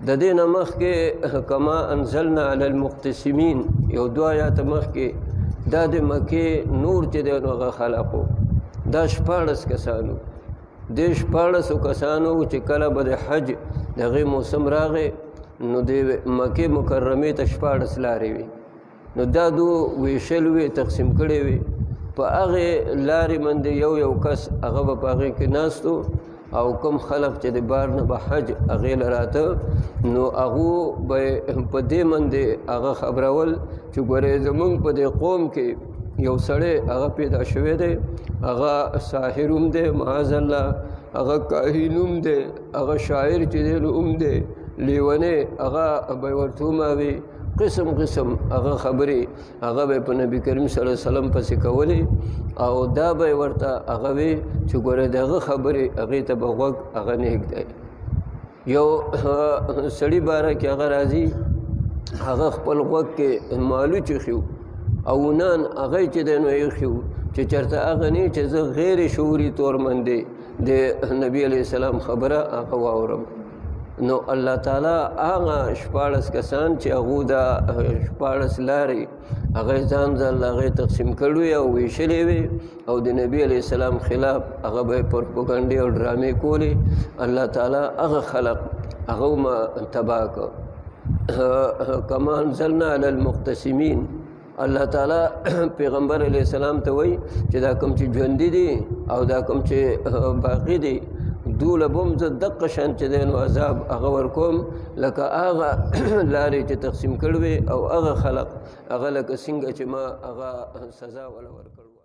د دې نه مخکې کما انزلنا علی المقتسمین یو 2 آیاته مخکې دا د مکې نور چې دی نو هغه خلقو دا 14 کسانو د 14 کسانو چې کله به د حج د هغې موسم راغی نو د مکې مکرمې ته 14 لارې وي نو دا دو ویشل وي تقسیم کړی وي په هغې لارې باندې یو کس هغه به په هغې کې ناست او کوم خلق چې د بار نه به حج هغې له راته نو هغو به په دې باندې هغه خبرول چې ګورې زمونږ په دې قوم کې یو سړی هغه پیدا شوی دی هغه ساحر هم دی معاذ الله هغه کاهن هم دی هغه شاعر چې دی نو هم دی لیونی هغه به ورته وماوي قسم هغه خبرې هغه به په نبي کریم صلی الله علیه وسلم پسې کولې او دا به ورته هغه وي چې ګوره د هغه خبرې هغې ته به غوږ هغه نه ږدی یو سړي باره کې هغه راځي هغه خپل غوږ کې مالو چیښي او نان هغه چې دی نو ایښي چې چېرته هغه نه چې زه غیر شعوري طور باندې د نبي علیه السلام خبره هغه واورم نو الله تعالی هغه 14 کسان چې هغو دا 14 لارې هغه ځان هغې تقسیم کړي او ویشلې وي او د نبي علیه السلام خلاف هغه به پروپاګانډې او ډرامې کولې الله تعالی هغه خلق هغه ما تباه کړ کما انزلنا علی المقتسمین الله تعالی پیغمبر علیه السلام ته وایي چې دا کوم چې ژوندي دي او دا کوم چې باقي دي دوله بم زه دقه شان چې دی نو عذاب هغه ورکوم لکه هغه لارې چې تقسیم کړي او هغه خلق هغه لکه څنګه چې ما هغه سزا وله ورکړو